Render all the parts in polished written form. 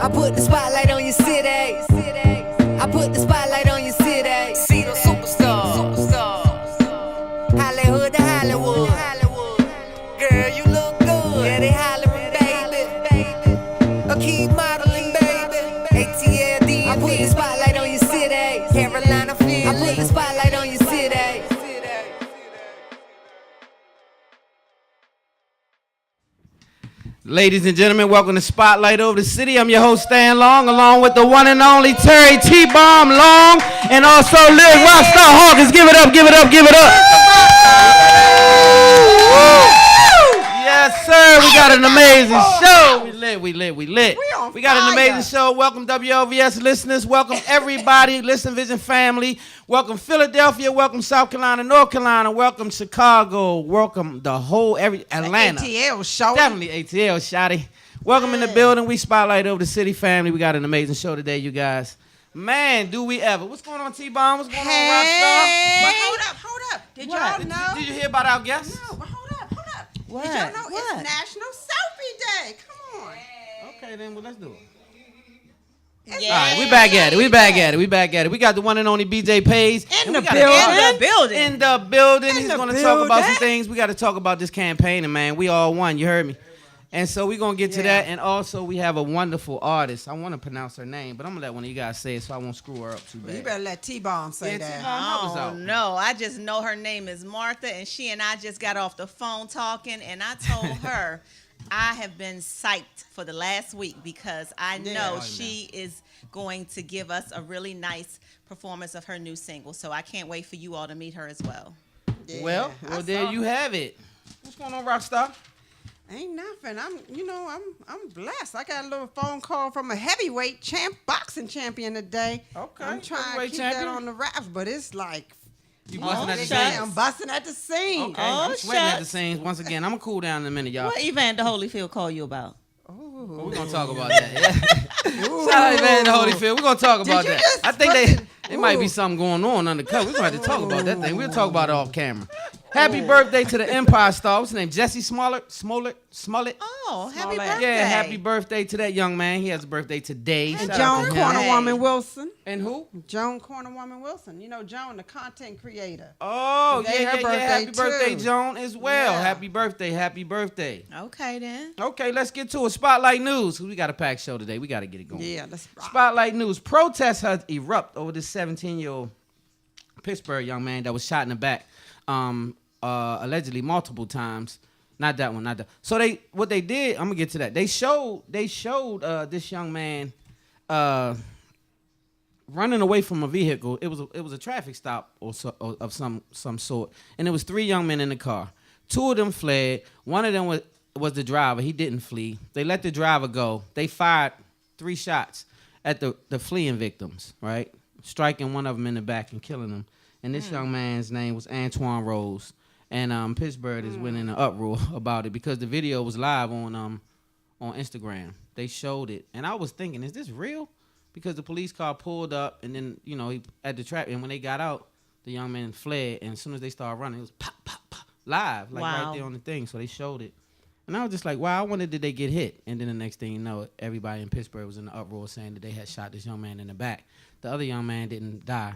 I put the spotlight on your city. I put the spotlight on your city. See the superstar. Hollywood to Hollywood. Girl, you look good. Yeah, they hollering, baby. Keep modeling, baby. ATLD. I put the spotlight on your city. Carolina, Philly. I put the spotlight on your city. Ladies and gentlemen, welcome to Spotlight Over the City. I'm your host, Stan Long, along with the one and only Terry T-Bomb Long, and also Lil Rockstar Hawkins. Give it up, give it up, give it up. Yes, sir. We got an amazing show. We lit. We got an amazing show. Welcome, WLVS listeners. Welcome, everybody. Listen Vision family. Welcome, Philadelphia. Welcome, South Carolina, North Carolina. Welcome, Chicago. Welcome, the whole Atlanta. ATL show. Definitely ATL, shawty. Welcome in the building. We Spotlight Over the City family. We got an amazing show today, you guys. Man, do we ever. What's going on, T-Bomb? What's going on, Rockstar? But hold up. Did y'all know? Did you hear about our guests? No, but hold up. What? Did y'all know it's National Selfie Day? Come on. Okay, then, well, let's do it. Yeah. All right, we back at it. We got the one and only BJ Page. In the building. He's going to talk about some things. We got to talk about this campaign, and man, we all won. You heard me. And so we're going to get to that. And also, we have a wonderful artist. I want to pronounce her name, but I'm going to let one of you guys say it so I won't screw her up too bad. You better let T-Bomb say that. Oh, no. I just know her name is Martha, and she and I just got off the phone talking, and I told her I have been psyched for the last week because I know she is going to give us a really nice performance of her new single. So I can't wait for you all to meet her as well. Yeah, well, there you have it. What's going on, Rockstar? Ain't nothing. I'm blessed. I got a little phone call from a heavyweight boxing champion today. Okay. I'm trying to keep that on the wraps, but it's like you busting at the seams. seams. I'm busting at the seams. Okay. I'm sweating at the seams once again. I'm gonna cool down in a minute, y'all. What Evander Holyfield call you about? We're gonna talk about that. Yeah. Shout out Evander Holyfield. We're gonna talk about that. I think there might be something going on undercover. We're gonna have to talk about that thing. We'll talk about it off camera. Happy birthday to the Empire star. What's his name? Jesse Smollett? Oh, happy birthday. Yeah, happy birthday to that young man. He has a birthday today. And Joan Cornerwoman Wilson. And who? Joan Cornerwoman Wilson. You know Joan, the content creator. Oh, yeah. Happy birthday, too. Joan, as well. Yeah. Happy birthday. Okay, then. Okay, let's get to it. Spotlight News. We got a packed show today. We got to get it going. Yeah, let's rock. Spotlight News. Protests have erupted over this 17-year-old Pittsburgh young man that was shot in the back. Allegedly multiple times. Not that one. So what they did, I'm gonna get to that. They showed this young man running away from a vehicle. It was a traffic stop or of some sort, and it was 3 young men in the car. 2 of them fled. One of them was the driver. He didn't flee. They let the driver go. They fired 3 shots at the fleeing victims, right? Striking one of them in the back and killing them. And this young man's name was Antoine Rose. And Pittsburgh is winning an uproar about it because the video was live on Instagram. They showed it, and I was thinking, is this real? Because the police car pulled up, and then he at the trap, and when they got out, the young man fled, and as soon as they started running, it was pop, pop, pop, live, right there on the thing. So they showed it, and I was just like, wow, I wonder did they get hit? And then the next thing you know, everybody in Pittsburgh was in the uproar saying that they had shot this young man in the back. The other young man didn't die.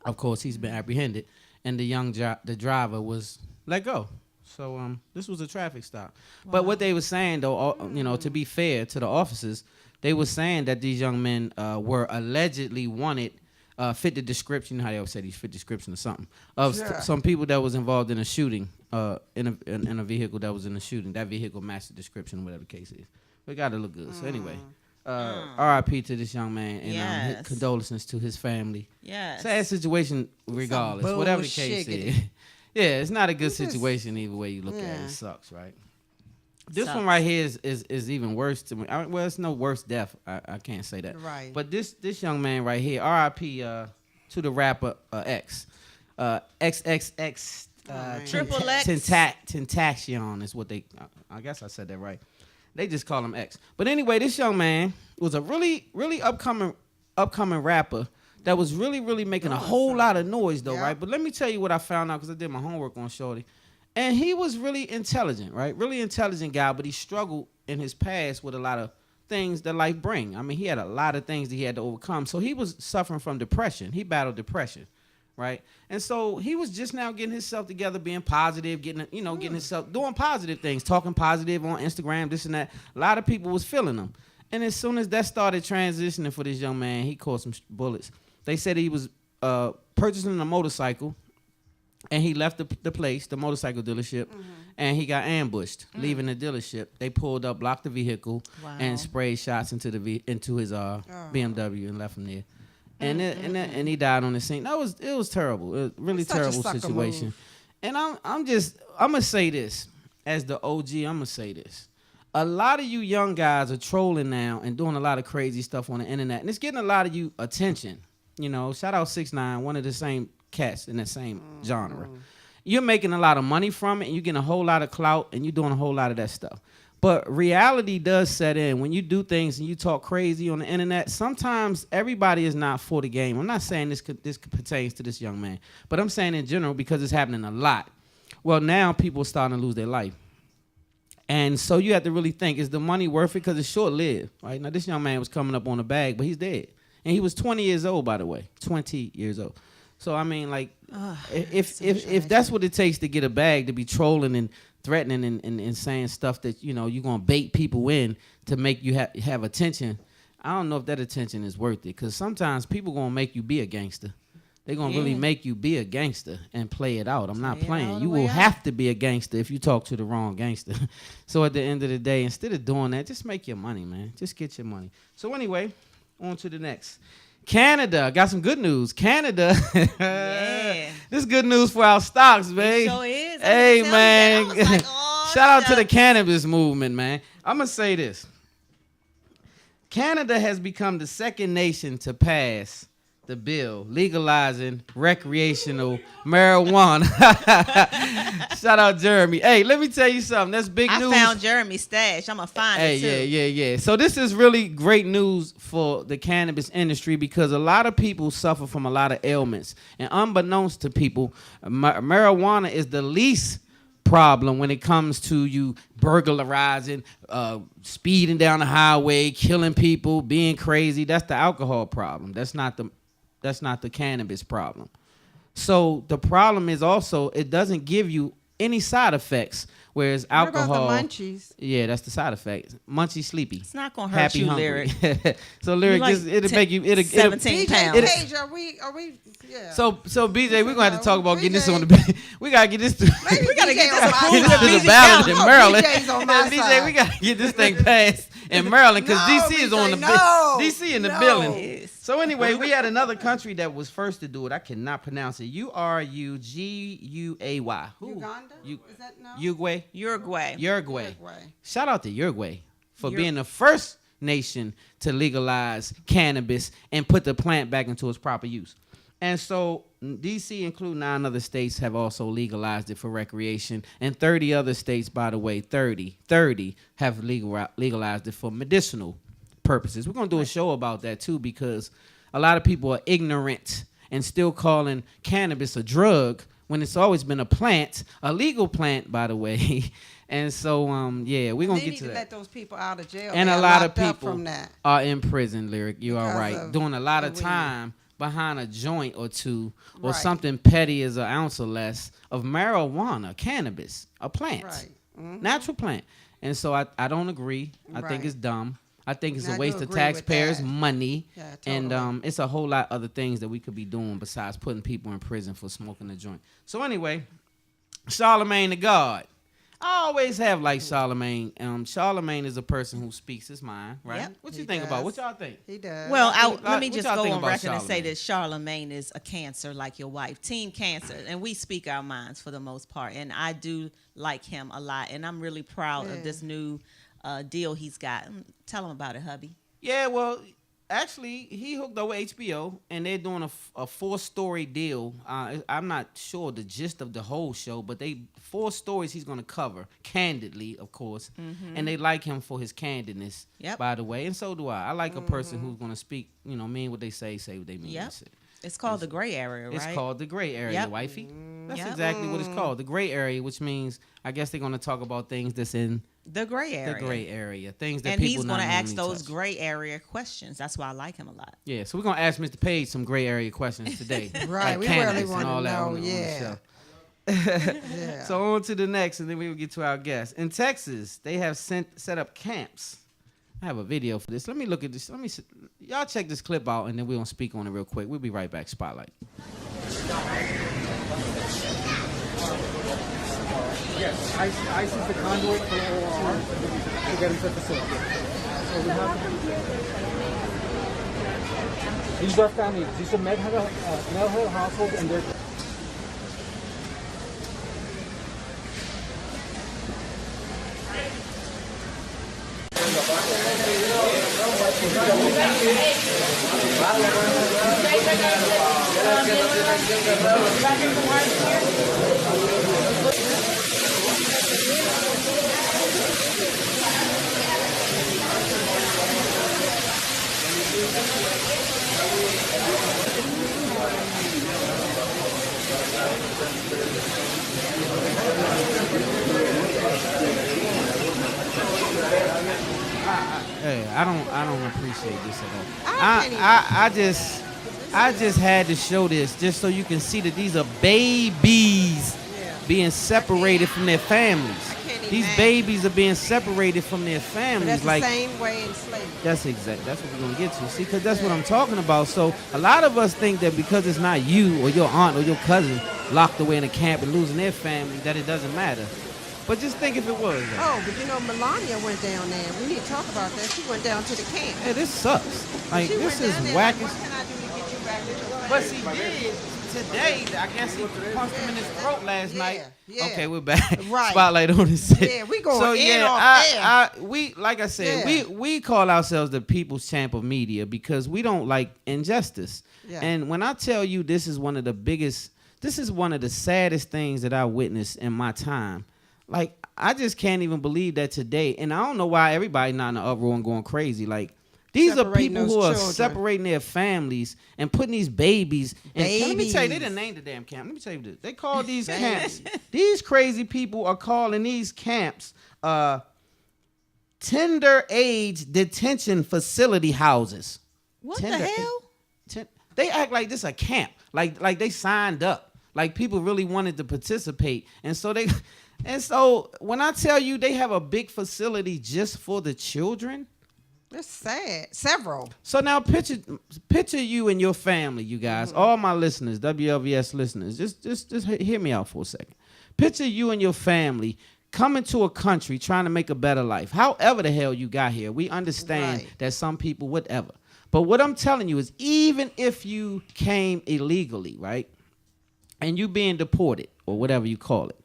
Of course, he's been apprehended. And the driver was let go. So this was a traffic stop. Wow. But what they were saying, though, to be fair to the officers, they were saying that these young men were allegedly wanted, fit the description, how they always say these fit description or something, of some people that was involved in a shooting, in a vehicle that was in a shooting. That vehicle matched the description, whatever the case is. We got to look good. So anyway. R.I.P. to this young man and condolences to his family. Yes. Sad situation regardless, whatever the case is. Yeah, it's not a good situation either way you look at it. It sucks, right? This one right here is even worse to me. Well, it's no worse death. I can't say that. Right. But this young man right here, R.I.P. To the rapper X. XXX. Triple X. Tentacion is what they, I guess I said that right. They just call him X. But anyway, this young man was a really, really upcoming rapper that was really, really making a whole lot of noise, though, right? But let me tell you what I found out because I did my homework on Shorty. And he was really intelligent, right? Really intelligent guy, but he struggled in his past with a lot of things that life bring. I mean, he had a lot of things that he had to overcome. So he was suffering from depression. He battled depression, right? And so he was just now getting himself together, being positive, getting himself doing positive things, talking positive on Instagram, this and that. A lot of people was feeling him. And as soon as that started transitioning for this young man, he caught some bullets. They said he was purchasing a motorcycle, and he left the place, the motorcycle dealership, and he got ambushed leaving the dealership. They pulled up, blocked the vehicle, and sprayed shots into his BMW and left him there. And he died on the scene. It was terrible. It was really terrible situation. Move. And I'm gonna say this as the OG. I'm gonna say this. A lot of you young guys are trolling now and doing a lot of crazy stuff on the internet, and it's getting a lot of you attention. You know, shout out 6ix9ine, one of the same cats in the same genre. You're making a lot of money from it, and you're getting a whole lot of clout, and you're doing a whole lot of that stuff. But reality does set in. When you do things and you talk crazy on the internet, sometimes everybody is not for the game. I'm not saying this pertains to this young man, but I'm saying in general because it's happening a lot. Well, now people are starting to lose their life. And so you have to really think, is the money worth it? Because it's short-lived, right? Now, this young man was coming up on the bag, but he's dead. And he was 20 years old, by the way, 20 years old. So, I mean, like, if that's what it takes to get a bag, to be trolling and threatening and saying stuff that, you know, you're going to bait people in to make you have attention, I don't know if that attention is worth it. Because sometimes people going to make you be a gangster. They're going to really make you be a gangster and play it out. I'm not playing. You will have to be a gangster if you talk to the wrong gangster. So at the end of the day, instead of doing that, just make your money, man. Just get your money. So anyway, on to the next. Canada. Got some good news. Canada. Yeah. This is good news for our stocks, babe. It sure is. Hey, man. Like, Shout out to the cannabis movement, man. I'm going to say this. Canada has become the second nation to pass the bill legalizing recreational marijuana. Shout out Jeremy. Hey, let me tell you something. That's big news. I found Jeremy's stash. I'm going to find it too. Yeah. So this is really great news for the cannabis industry because a lot of people suffer from a lot of ailments. And unbeknownst to people, marijuana is the least problem when it comes to you burglarizing, speeding down the highway, killing people, being crazy. That's the alcohol problem. That's not the cannabis problem. So the problem is also it doesn't give you any side effects, whereas alcohol. What about the munchies? Yeah, that's the side effect. Munchy, sleepy. It's not gonna hurt happy, you, hungry. Lyric. So Lyric, like it'll make you. 17 pounds. Paige, are we? Yeah. So BJ, we're gonna have to talk about getting this on the. We gotta get this. Maybe we gotta get BJ on this my to side. the ballot in Oh, Maryland. BJ's on my BJ, side. we gotta get this thing passed in Maryland because No, DC is BJ, on the no, DC in the no. building. Yes. So anyway, we had another country that was first to do it. I cannot pronounce it. Uruguay. Who? Uganda? Is that no? Uruguay. Uruguay. Shout out to Uruguay for being the first nation to legalize cannabis and put the plant back into its proper use. And so D.C., including 9 other states, have also legalized it for recreation. And 30 other states, by the way, 30 have legalized it for medicinal purposes. We're going to do a show about that, too, because a lot of people are ignorant and still calling cannabis a drug when it's always been a plant, a legal plant, by the way. And so, we're going to get to that. Let those people out of jail. And They a are lot of locked up people from that. are in prison, Lyric. You are Because right. of Doing a lot of the weed. time behind a joint or two or Right. something petty as an ounce or less of marijuana, cannabis, a plant, Right. Mhm. natural plant. And so I don't agree. I think Right. it's dumb. I think it's I a do waste of agree with taxpayers' that. money. Yeah, And totally. it's a whole lot other things that we could be doing besides putting people in prison for smoking a joint. So anyway, Charlemagne the God. I always have liked Charlemagne. Charlemagne is a person who speaks his mind, right? Yep. What you He think about? does. What y'all think? He does. Well, What let me y'all just think go on about record and say Charlemagne? that Charlemagne is a cancer like your wife, Team Cancer, and we speak our minds for the most part. And I do like him a lot, and I'm really proud of this new deal he's got. Tell him about it, hubby. Yeah, well, actually, he hooked up with HBO, and they're doing a 4-story deal. I'm not sure the gist of the whole show, but 4 stories he's going to cover, candidly, of course. And they like him for his candidness, by the way. And so do I. I like a person who's going to speak, mean what they say what they mean. Yep. It's called the gray area, right? It's called the gray area, wifey. That's exactly what it's called, the gray area, which means I guess they're going to talk about things that's in The gray area. The gray area. Things that and people he's going to ask normally those touch. gray area questions. That's why I like him a lot. Yeah, so we're going to ask Mr. Page some gray area questions today. Right, Like we really cannabis and want to all that know, on the yeah. show. Yeah. So on to the next, and then we will get to our guest. In Texas, they have set up camps. I have a video for this. Let me look at this. Y'all check this clip out, and then we're going to speak on it real quick. We'll be right back. Spotlight. Yes, ICE is the conduit for OR to get into the facility. So we have these are families. These are mental health households, and they're Hey, I don't appreciate this at all. I I just had to show this just so you can see that these are babies being separated from their families. can't These imagine. babies are being separated from their But families. that's Like the same way in slavery. that's what we're gonna get to. See, because that's what I'm talking about. So a lot of us think that because it's not you or your aunt or your cousin locked away in a camp and losing their family, that it doesn't matter. But just think if it was. Oh, but you know, Melania went down there. We need to talk about that. She went down to the camp. Hey, this sucks. Like She this went is down there whack. like, what can I do to get you back with your But family? she did today. I guess he punched him in his throat last night. Yeah. Okay, we're back. Right. Spotlight on his set. Yeah, we going so, in yeah, off air. we like I said, Yeah. we call ourselves the people's champ of media because we don't like injustice. Yeah. And when I tell you this is one of the saddest things that I witnessed in my time. Like I just can't even believe that today. And I don't know why everybody not in the uproar and going crazy. Like these are Separating people those who are children. separating their families and putting these babies. And let me tell you, they Babies. didn't name the damn camp. Let me tell you this. They call these camps. These crazy people are calling these camps tender age detention facility houses. What Tender the age- hell? They act like this a camp. Like they signed up. Like people really wanted to participate. And so when I tell you they have a big facility just for the children. That's sad. Several. So now picture you and your family, you guys, all my listeners, WLVS listeners, just hear me out for a second. Picture you and your family coming to a country trying to make a better life. However the hell you got here, we understand Right. that some people, whatever. But what I'm telling you is even if you came illegally, right, and you being deported or whatever you call it,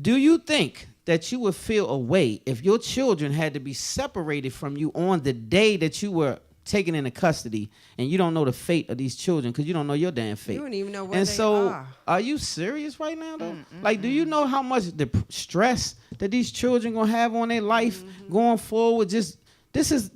do you think that you would feel a way if your children had to be separated from you on the day that you were taken into custody and you don't know the fate of these children because you don't know your damn fate? You don't even know where and they so, are. you serious right now, though? Like, do you know how much stress that these children gonna have on their life going forward? Just this is.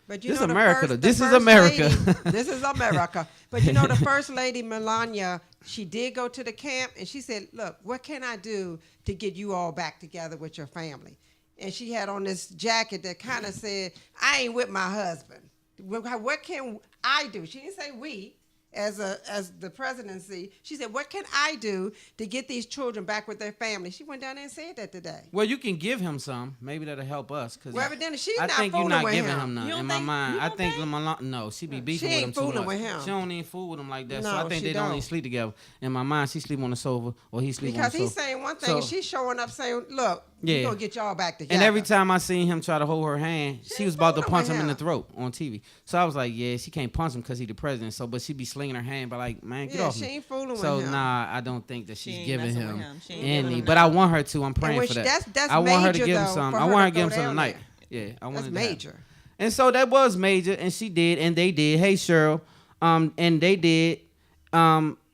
But you This know, America, though. the This is first America. lady- this is America. But you know, the first lady, Melania, she did go to the camp and she said, look, what can I do to get you all back together with your family? And she had on this jacket that kind of said, I ain't with my husband. What can I do? She didn't say we. As the presidency, she said, what can I do to get these children back with their family? She went down there and said that today. Well, you can give him some. Maybe that'll help us. Cause Well, evidently, she's I not think you're fooling not with giving him. him none. You don't In my think- mind, you I don't think think? no, she be beefing ain't with him too fooling much. with him. She don't even fool with him like that. So No, I think she they don't don't. even sleep together. In my mind, she sleep on the sofa or he sleep Because on the he's sofa. saying one thing So- and she's showing up saying, look, Yeah. we're going to get y'all back together. And every time I seen him try to hold her hand, she was about to fooling punch with him in the him. throat on TV. So I was like, yeah, she can't punch him because he the president. So, but she be slinging her hand, but like, man, get Yeah, off she me. ain't fooling So with him. nah, I don't think that she's ain't giving messing him with him. She ain't any. giving him But I want her to. I'm praying which for that. that's I want her to major, give him though, some. for I her want her to to give him go some down tonight. there. Yeah, I want That's major. And so that was major, and she did, and they did. Hey, Cheryl, and they did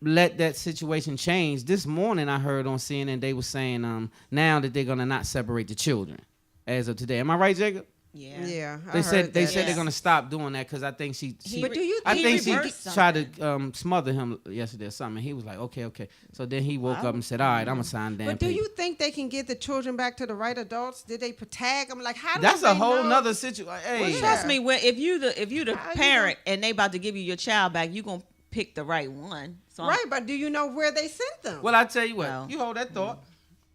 let that situation change. This morning, I heard on CNN they were saying now that they're gonna not separate the children as of today. Am I right, Jacob? Yeah. Yeah, I They said heard they that. said they're Yeah. gonna stop doing that because I think she But do you I think think she reversed tried to smother him yesterday or something. He was like, okay. So then he woke up and said, all right, I'm gonna sign Dan. But do Payton. you think they can get the children back to the right adults? Did they tag them? Like, how do That's they a whole know? nother situation. Hey, Well, Trust me, if you the How you parent and they about to give you your child back, you gonna pick the right one. So Right, but do you know where they sent them? well, I tell you what, No. you hold that thought.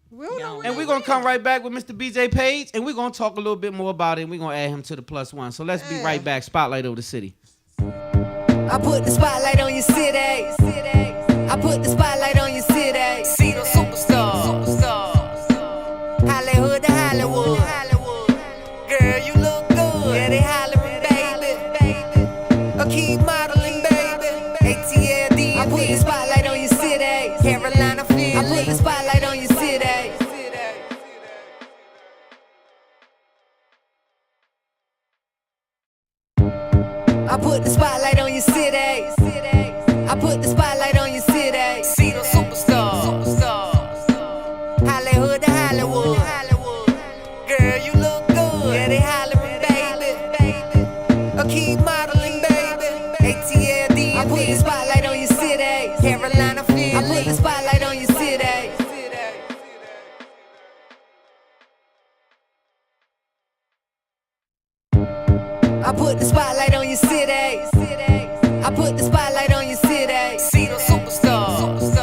We don't know where And they we're going to come went. right back with Mr. BJ Page, and we're going to talk a little bit more about it, and we're going to add him to the +1. So let's be Yeah. right back. Spotlight over the city. I put the spotlight on your city. I put the spotlight on your city. See the superstars. Hollywood to Hollywood. Girl, you look good. Yeah, they hollering, baby. Keep modeling, baby. ATLD. I put the spotlight on your city. Carolina, Philly. I put the spotlight on your city. I put the spotlight on your city. I put the spotlight on your city. See the superstars. Hollywood to Hollywood. Girl, you look good. Yeah, they hollering, baby. Keep modeling, baby. ATLD. I put the spotlight on your city. Carolina, Philly. I put the spotlight on your city. I put the spotlight on your city. I put the spotlight on your city. See the superstars.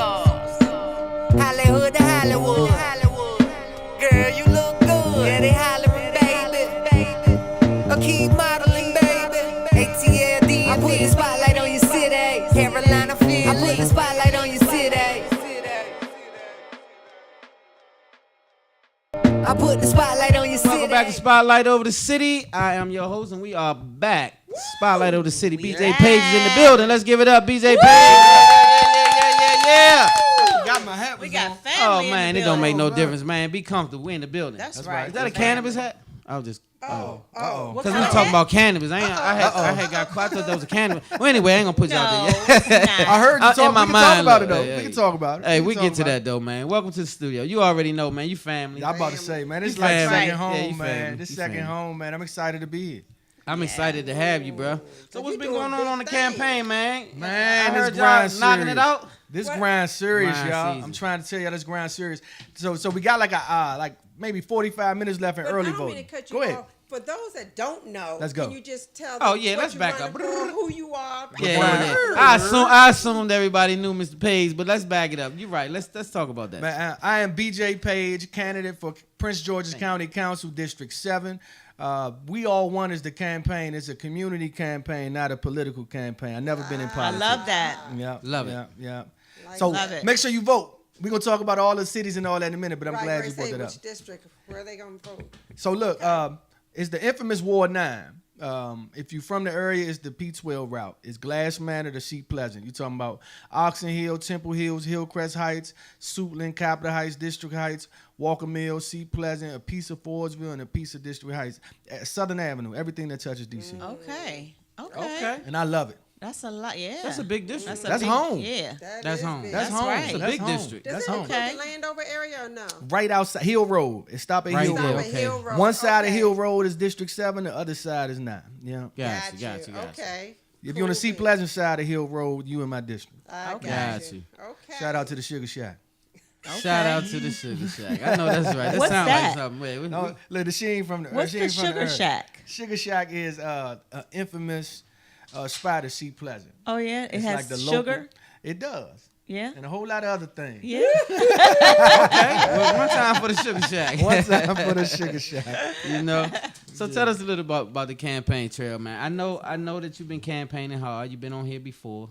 Hollywood to Hollywood. Girl, you look good. Yeah, they hollering, baby. Keep modeling, baby. ATLD. I put the spotlight on your city. Carolina, Philly. I put the spotlight on your city. I put the spotlight on your city. Welcome back to Spotlight over the city. I am your host, and we are back. Spotlight over the city. BJ Page is in the building. Let's give it up, BJ Page. Yeah. Got my hat. we was got on. family. Oh, in the man, it don't make no building. difference, man. Be comfortable. We in the building. That's right. Is that a cannabis hat? I was just... Oh. What Because we kind of talking hat? about cannabis. I had got caught. I thought that was a cannabis. Well, anyway, I ain't gonna put you out No, there. it's not. I heard you In talk. my We can mind, talk about it look, though. hey, We can talk about it. Hey, can we talk get to about that though, man. Welcome to the studio. You already know, man. You family. it. I'm about to say, man, it's You like family. second Yeah, home, you man. family. This You second family. home, man. I'm excited to be here. I'm excited to have you, bro. So what's you been doing going on the big things. campaign, man? Man, I this heard y'all grind knocking serious. it out. This grind serious, Grind y'all. season. I'm trying to tell y'all this grind serious. So we got like maybe 45 minutes left in But early I don't mean voting. to cut you Go ahead. off. For those that don't know, Let's go. can you just tell Oh, them yeah, what let's you back running up. for, who you are? Yeah. I assumed everybody knew Mr. Page, but let's back it up. You're right. Let's talk about that. Man, I am BJ Page, candidate for Prince George's County Council, District 7. We All One is the campaign. It's a community campaign, not a political campaign. I've never been in I politics. love that. Yeah, Love it. Yeah. Like So Love it. make sure you vote. We're going to talk about all the cities and all that in a minute, but I'm Right, glad right, you brought say that up. which district, where are they going to vote? So look, it's the infamous Ward 9. If you're from the area, it's the P12 route. It's Glass Manor to Sheep Pleasant. You're talking about Oxon Hill, Temple Hills, Hillcrest Heights, Suitland, Capitol Heights, District Heights, Walker Mill, Sheep Pleasant, a piece of Fordsville, and a piece of District Heights. Southern Avenue, everything that touches D.C. Okay. Okay. And I love it. That's a lot. Yeah. That's a big district. a That's big- home. Yeah. That's is home. big. That's That's home. right. It's a That's big home. district. Does That's it home. include Okay. the Landover area or no? Right outside Hill Road. It stop at Right Hill there, Road. Stop at okay. Hill Road. One side of Okay. Hill Road is District 7. The other side is not. Yeah. Got you. Okay. If you're on the Sea Cool. Pleasant side of Hill Road, you in my district. I got Got you. you. Okay. Shout out to the Sugar Shack. Shout out to the Sugar Shack. I know that's right. That What's sounds that? like something. Wait, No, look, the sheen from the What's she the ain't from Sugar earth. Shack? Sugar Shack is an infamous spot at Sea Pleasant. Oh yeah. It It's has like the sugar. local. It does, Yeah. and a whole lot of other things. Yeah. well, one time for the Sugar Shack. One time for the Sugar Shack. You know. So tell us a little about the campaign trail, man. I know that you've been campaigning hard. You've been on here before.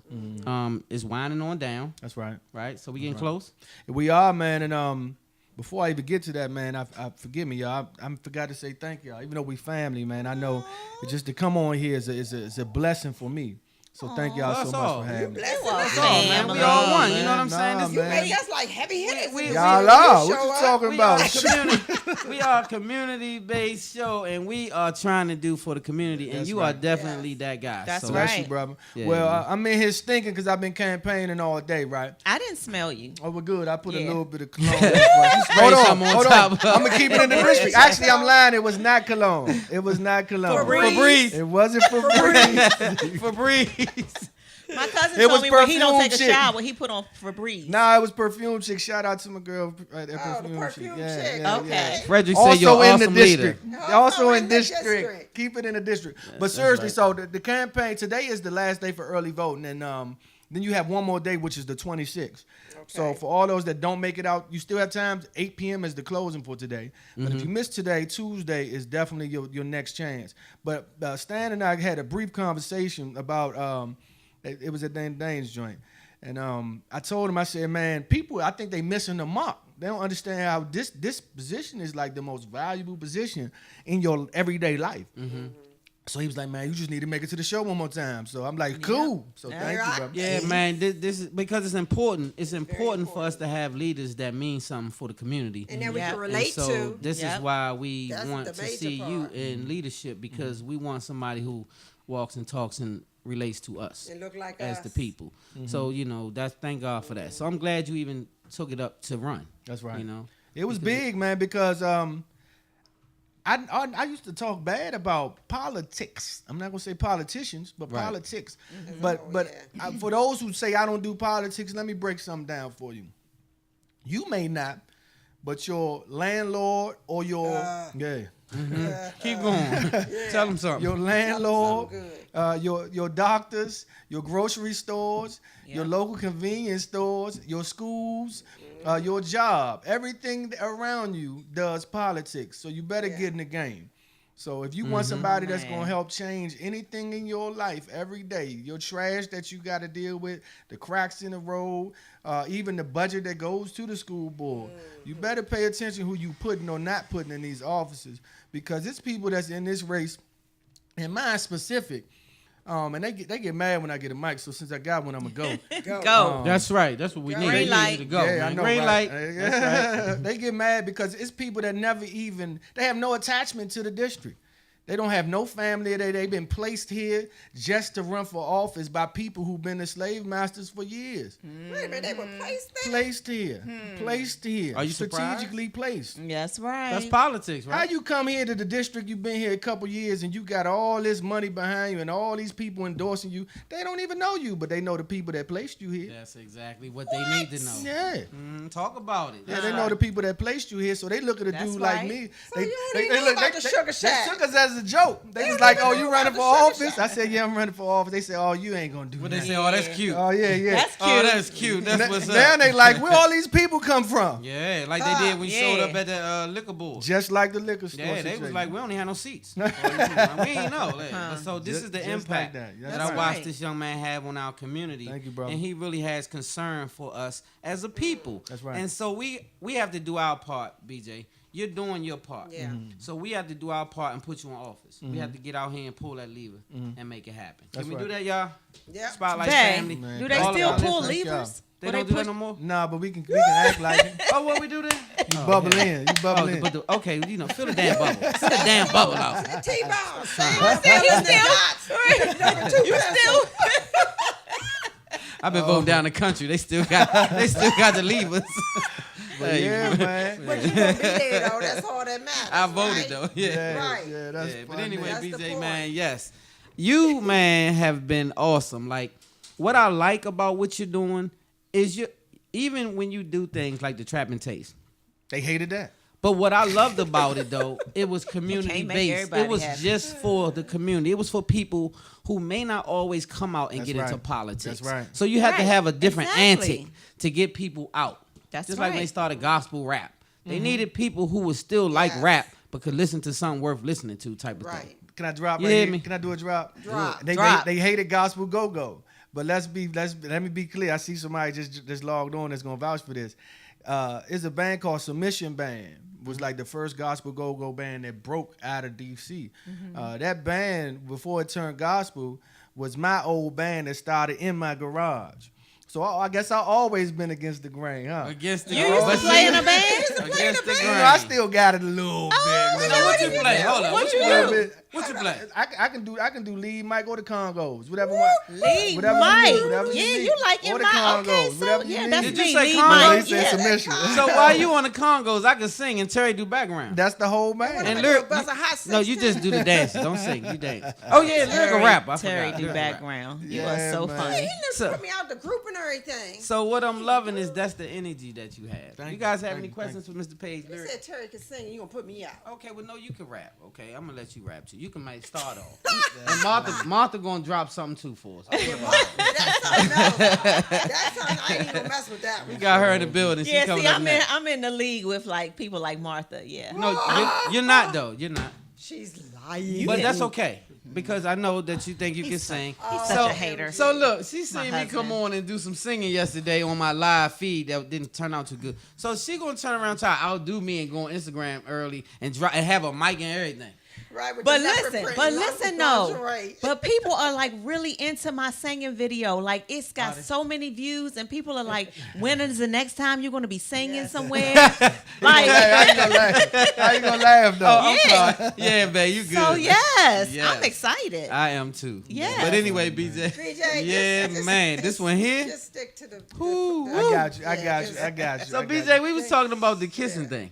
It's winding on down, That's right. right? So we getting close. We are, man, and before I even get to that, man, I forgive me, y'all. I forgot to say thank y'all. Even though we family, man, I know just to come on here is a blessing for me. So thank y'all so That's much all. for having me. Bless That's us. all, man. We all one. You know what I'm saying? Nah, This- You man. make us like heavy hitters. Y'all are. What you talking We are, about? a community, we are a community-based show, and we are trying to do for the community, and That's you right. are definitely that guy. That's so, right. Bless you, brother. Yeah, Well, man. I'm in here stinking because I've been campaigning all day, right? I didn't smell you. Oh, well, good. I put a Yeah. little bit of cologne. Hold on, some on hold top on. of- I'm gonna keep it in the district. Actually, I'm lying. It was not cologne. It was not cologne. Febreze. It wasn't Febreze. Febreze. My cousin It told was me when he don't perfume take a chick. shower, he put on Febreze. Nah, it was perfume chick. Shout out to my girl at Oh, the perfume, perfume chick. Yeah, chick. yeah, Okay. yeah. Frederick said Also you're in an the awesome leader. district. Also in the district. district. Keep it in the district. But seriously, right. so the campaign today is the last day for early voting, and then you have one more day, which is the 26th. So Okay. for all those that don't make it out, you still have time. 8 p.m. is the closing for today. But if you miss today, Tuesday is definitely your next chance. But Stan and I had a brief conversation about it was at Dan Dane's joint. And I told him, I said, man, people, I think they missing the mark. They don't understand how this position is like the most valuable position in your everyday life. So he was like, man, you just need to make it to the show one more time. So I'm like, cool. So thank you, bro. Yeah, man. This is because it's important. It's important for us to have leaders that mean something for the community. And then we Yep. can And relate so to. this Yep. is why we That's want the to major see you part. in leadership, because we want somebody who walks and talks and relates to us And look like as us. the people. So that's thank God for that. So I'm glad you even took it up to run. That's right. You know, It was big, man, because I used to talk bad about politics. I'm not gonna say politicians, but Right. politics. Oh, But yeah. for those who say I don't do politics, let me break something down for you. You may not, but your landlord or your keep going. Tell them something. your landlord, Something your doctors, your grocery stores, your Yeah. local convenience stores, your schools, your job, everything around you does politics. So you better get in the game. So if you want somebody that's Man. gonna help change anything in your life every day, your trash that you got to deal with, the cracks in the road, even the budget that goes to the school board, you better pay attention who you putting or not putting in these offices, because it's people that's in this race, and mine specific. And they get mad when I get a mic. So since I got one, I'm gonna go. Go. That's right. That's what we need. Green We need light. you to go. Yeah, I man. know. Green right? light. Yeah. They get mad because it's people that never even, they have no attachment to the district. They don't have no family. They've been placed here just to run for office by people who've been the slave masters for years. Wait a minute, they were placed there? Placed here. Placed here. Are you surprised? strategically placed? That's right. That's politics, How right? you come here to the district, you've been here a couple years, and you got all this money behind you and all these people endorsing you. They don't even know you, but they know the people that placed you here. That's exactly what they need to know. Yeah. Talk about it. Yeah, they know the people that placed you here, so they look at a That's dude right. like me. So you don't even know about the sugar shack. They took us as a joke. They was don't like, even "Oh, know you about running the for sugar office?" shack. I said, "Yeah, I'm running for office." They said, "Oh, you ain't gonna do What that." they say? Oh, that's cute. Oh yeah, yeah. That's cute. Oh, that's cute. That's what's up. Now they like, where all these people come from? Yeah, like they did when you showed Yeah. up at the liquor board. Just like the liquor store. Yeah, they was situation. like, we only had no seats. We ain't know. But so this Just- is the just like impact that. that, That's I right. watched this young man have on our community. Thank you, brother. And he really has concern for us as a people. That's right. And so we have to do our part, BJ. You're doing your part. Yeah. So we have to do our part and put you in office. We have to get out here and pull that lever and make it happen. That's Can we right. do that, y'all? Yeah. Spotlight Bae, family. Man, do they All of still y'all pull listeners. levers? They Or don't do that push- no more? Nah, but we can act like it. Oh, what we do then? You bubble in. You bubble in. But okay, fill the damn bubble. Fill the damn bubble out. T-Bone. You still. I've been voting down the country. They still got the levers. Hey, Yeah, man. But you gonna be there though. That's all that matters. I voted right? though. Yeah. Yeah, Right. yeah, that's Yeah, but fun, anyway, man. That's the BJ, point. man, yes. You, man, have been awesome. Like, what I like about what you're doing is even when you do things like the Trap and Taste. They hated that. But what I loved about it, though, it was community Can't make based. everybody It was happy. just for the community. It was for people who may not always come out and That's get into right. politics. That's right. So you have to Right. have a different Exactly. antic to get people out. That's just like when they right. started gospel rap. They needed people who would still like Yes. rap but could listen to something worth listening to, type of thing. Right. Can I drop You right hear here? me? Can I do a drop? Drop. They hated gospel go-go. But let me be clear. I see somebody just logged on that's gonna vouch for this. It's a band called Submission Band. It was like the first gospel go-go band that broke out of DC. That band, before it turned gospel, was my old band that started in my garage. So I guess I always been against the grain, huh? Against the You used to play in a band? Against the You grain. know, I still got it a little bit. So man. what you play? Hold on. What you A little do? bit. What you play? I can do lead mic or the Congos, whatever one. Lead Whatever Mike. you need, whatever you Yeah, need. you like Or it, the Mike. Congos, Okay, so whatever you yeah, need. that's Did you me. say Lead Congos? Mike. They said Yeah. submission. So while you on the Congos, I can sing and Terry do background. That's the whole What man. am And I lyric- doing, buzz a hot No, you 16? just do the dances. Don't sing. You dance. Oh yeah, lyrical rap. I Terry forgot. do Lyrical rap. background. You Yeah, are so man. funny. He done So- put me out the group and everything. So what I'm loving is that's the energy that you have. Thank You guys have you, any thank questions for Mr. Page? You said Terry could sing, and you gonna put me out. Okay, well, no, you can rap. Okay, I'm gonna let you rap too. You can make start off. And Martha gonna drop something too for us. That's something else. That's something I ain't even gonna mess with that We one. got her in the building. She Yeah, coming see, up I'm next. I'm in the league with like people like Martha. Yeah. No, you're not though. You're not. She's lying. But that's okay because I know that you think you can sing. He's such a hater. So look, she My seen me come husband. on and do some singing yesterday on my live feed that didn't turn out too good. So she gonna turn around and try to outdo me and go on Instagram early and have a mic and everything. Right, with But the leopard listen, print but and all listen, the no. lingerie. But people are like really into my singing video. Like it's got so many views, and people are like, "When is the next time you're gonna be singing somewhere?" Like, How you gonna laugh? How you gonna laugh though? I'm Yeah. sorry. Yeah, babe, you good. so yes, Yes. I'm excited. I am too. Yes. But anyway, BJ. BJ, Yeah, just- man. just- This one here. Just stick to the. Ooh, I got you. I Yeah, got you. just- I got you. So I got BJ, you. we was talking about the kissing thing.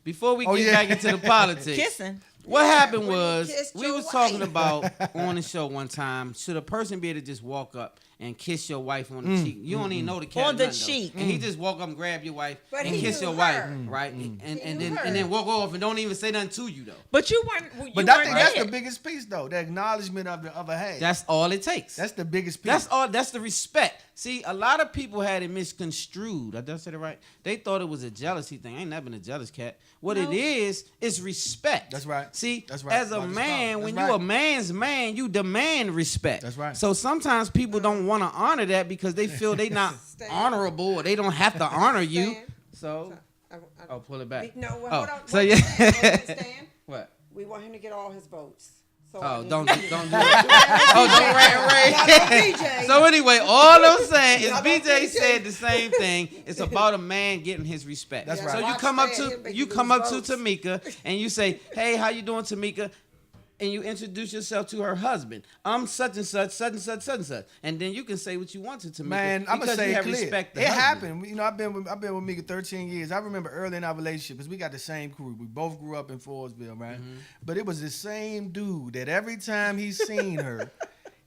Before we Oh, get yeah. back into the politics. Kissing. What happened when you was kissed we your was wife. talking about on the show one time. Should a person be able to just walk up and kiss your wife on the cheek? You don't even know the cat. On the or nothing, though. cheek. And he just walk up and grab your wife But and he kiss knew your wife, her. right? And He then knew her. and then walk off and don't even say nothing to you though. But you weren't. You But I weren't think that's there. the biggest piece though. The acknowledgement of the hey. That's all it takes. That's the biggest piece. That's all. That's the respect. See, a lot of people had it misconstrued. I just said it right. They thought it was a jealousy thing. I ain't never been a jealous cat. What No. it is respect. That's right. See, That's right. as a That's man, right. when That's you a right. man's man, you demand respect. That's right. So sometimes people don't want to honor that because they feel they not Stand. honorable or they don't have to honor you. Stand. So, I- oh, pull it back. No, well, Oh, hold on. so Wait, yeah. stand. What? We want him to get all his votes. So Oh, I- don't do it. Oh, don't rant, Ray. BJ. So anyway, all I'm saying is Y'all don't BJ BJ. said the same thing. It's about a man getting his respect. That's Yeah, right. So you watch come up that, to he'll make you you come lose up to votes. Tamika and you say, "Hey, how you doing, Tamika?" And you introduce yourself to her husband. I'm such and such, such and such, such and such. And then you can say what you want to Tamika. Man, I'm gonna because say you it have clear. respect. It happened. You know, I've been with Mika 13 years. I remember early in our relationship because we got the same crew. We both grew up in Forestville, right? Mm-hmm. But it was the same dude that every time he seen her,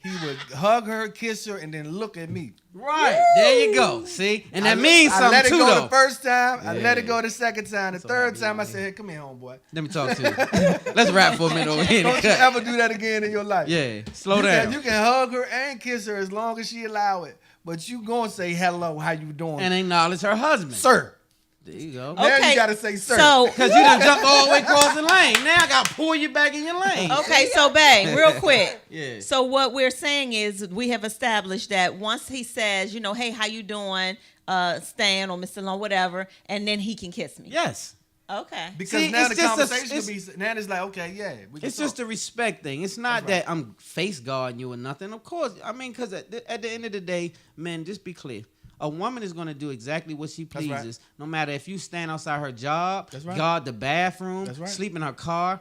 he would hug her, kiss her, and then look at me. Right. There you go. See? And that means I something let it too, go though. the first time. I let it Yeah. go the second time. The So third happy time, I about said, "Hey, come here, homeboy. Let me talk to you. Let's rap for a minute over here. Don't you ever do that again in your life." Yeah. Slow you down. Can, you can hug her and kiss her as long as she allow it. But you gonna say hello, how you doing, And acknowledge her husband. sir? There you go. Now Okay, you gotta say sir. So Because you done jumped all the way across the lane. Now I got to pull you back in your lane. okay, so babe, real quick. Yeah. So what we're saying is we have established that once he says, you know, hey, how you doing, Stan or Mr. Long, whatever, and then he can kiss me. Yes. Okay. because See, now it's the just a- conversation could be. Now it's like, okay, yeah. We can It's just talk. a respect thing. It's not That's right. that I'm face guarding you or nothing. Of course, I mean, because at the end of the day, men, just be clear. A woman is going to do exactly what she That's right. pleases, no matter if you stand outside her job, That's right. guard the bathroom, That's right. sleep in her car.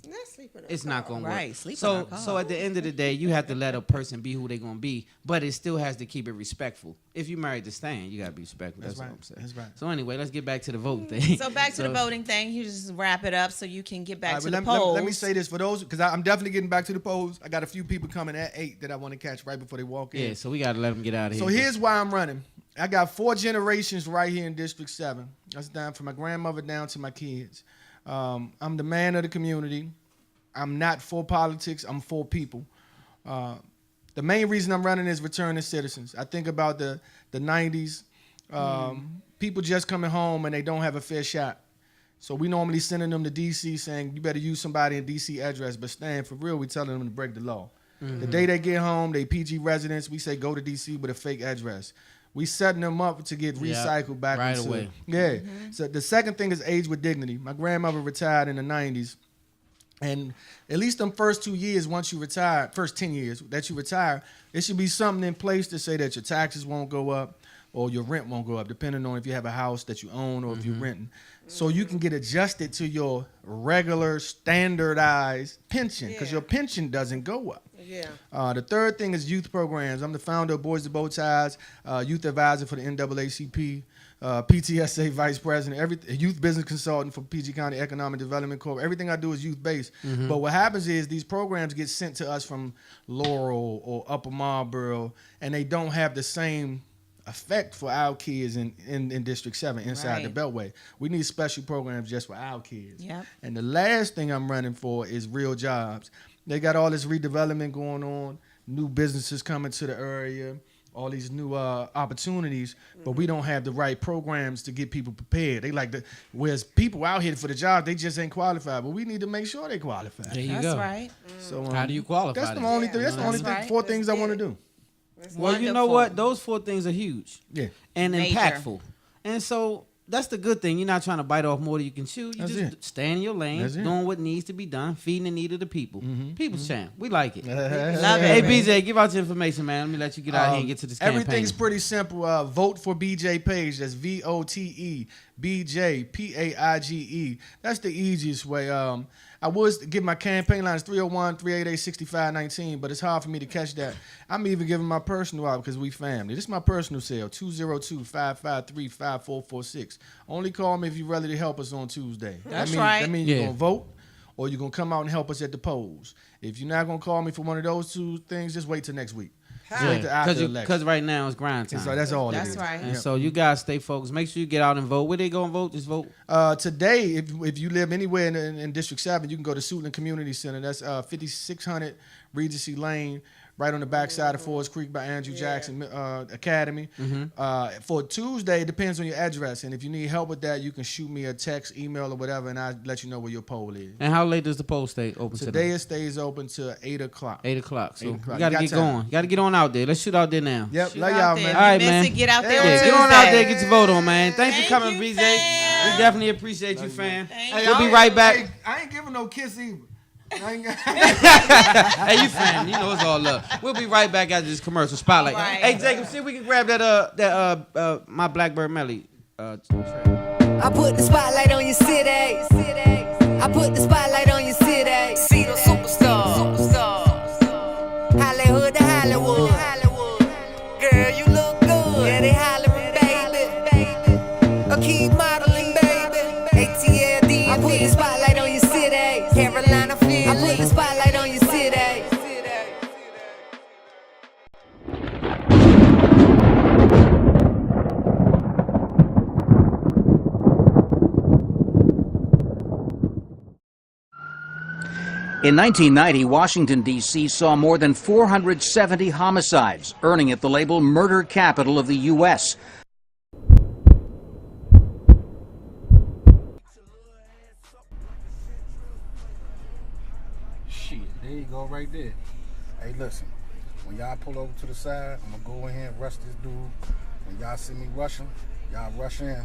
Not sleeping in It's a not car. going to work. Right, sleep in so, her car. so at the end of the day, you have to let a person be who they're going to be, but it still has to keep it respectful. If you married to Stan, you got to be respectful. That's, That's all right. I'm saying. That's right. So anyway, let's get back to the voting thing. So back to the voting thing. You just wrap it up so you can get back All to right, the but polls. let me say this for those, because I'm definitely getting back to the polls. I got a few people coming at 8 that I want to catch right before they walk in. Yeah, so we got to let them get out of So here. here's why I'm running. I got 4 generations right here in District 7. That's down from my grandmother down to my kids. I'm the man of the community. I'm not for politics. I'm for people. The main reason I'm running is returning citizens. I think about the 90s. People just coming home and they don't have a fair shot. So we normally sending them to D.C. saying, you better use somebody in D.C. address. But staying for real, we telling them to break the law. The day they get home, they PG residents, we say go to D.C. with a fake address. We setting them up to get Yeah, recycled back right into away. Yeah. So the second thing is age with dignity. My grandmother retired in the 90s. And at least them first 2 years, once you retire, first 10 years that you retire, there should be something in place to say that your taxes won't go up or your rent won't go up, depending on if you have a house that you own or if you're renting. So you can get adjusted to your regular standardized pension because your pension doesn't go up. Yeah. The third thing is youth programs. I'm the founder of Boys to Bow Ties, youth advisor for the NAACP, PTSA vice president, youth business consultant for PG County Economic Development Corp. Everything I do is youth based. But what happens is these programs get sent to us from Laurel or Upper Marlboro, and they don't have the same effect for our kids in District 7 inside the Beltway. We need special programs just for our kids. Yep. And the last thing I'm running for is real jobs. They got all this redevelopment going on, new businesses coming to the area, all these new opportunities, but we don't have the right programs to get people prepared. They whereas people out here for the job, they just ain't qualified, but we need to make sure they qualify. There you That's go. right. So How do you qualify? That's the then? only thing. That's the only That's thing. right. 4 things I want to do. Well, you know what? Those 4 things are huge. Yeah. And Major. impactful. And so that's the good thing. You're not trying to bite off more than you can chew. You That's just it. stay in your lane, That's it. doing what needs to be done, feeding the need of the people. People's champ. We like it. Love Hey, it. BJ, give out your information, man. Let me let you get out here and get to this campaign. Everything's pretty simple. Vote for BJ Page. That's VOTE BJ PAIGE. That's the easiest way. I would give my campaign line is 301-388-6519, but it's hard for me to catch that. I'm even giving my personal out because we family. This is my personal cell, 202-553-5446. Only call me if you're ready to help us on Tuesday. That's That right. means you're Yeah. going to vote or you're going to come out and help us at the polls. If you're not going to call me for one of those 2 things, just wait till next week. Just wait till after the election. Because right now it's grind time. So that's all it That's is. right. And so you guys stay focused. Make sure you get out and vote. Where they go and vote? Just vote. Today, if you live anywhere in District 7, you can go to Suitland Community Center. That's 5600 Regency Lane, right on the backside of Forest Creek by Andrew Jackson Academy. For Tuesday, it depends on your address. And if you need help with that, you can shoot me a text, email, or whatever, and I'll let you know where your poll is. And how late does the poll stay open Today, today? it stays open till 8 o'clock. 8 o'clock. So 8 o'clock. you got to You get got time. going. You got to get on out there. Let's shoot out there now. Yep, Shoot love out y'all, there. man. All right, If you miss man. it, get out there Hey, on Yeah, Tuesday. get on out there, get your vote on, man. Thanks Thank for coming, you, BJ. fam. We definitely appreciate you, fam. Thank Hey, We'll be I right ain't- back. hey, I ain't giving no kiss either. I ain't got- Hey, you fam, you know it's all love. We'll be right back after this commercial spotlight. All right. Hey, Jacob, see if we can grab that my Blackbird Melly. I put the spotlight on your city. I put the spotlight on your city. See the superstar. Hollywood to Hollywood. Girl, you look good. Yeah, they hollering, baby. Keep modeling, baby. ATLD. I put the spotlight on your city. Carolina, Philly. I put the spotlight on your city. In 1990, Washington, D.C. saw more than 470 homicides, earning it the label murder capital of the U.S. Shit, there you go right there. Hey, listen, when y'all pull over to the side, I'm gonna go in here and rush this dude. When y'all see me rushing, y'all rush in.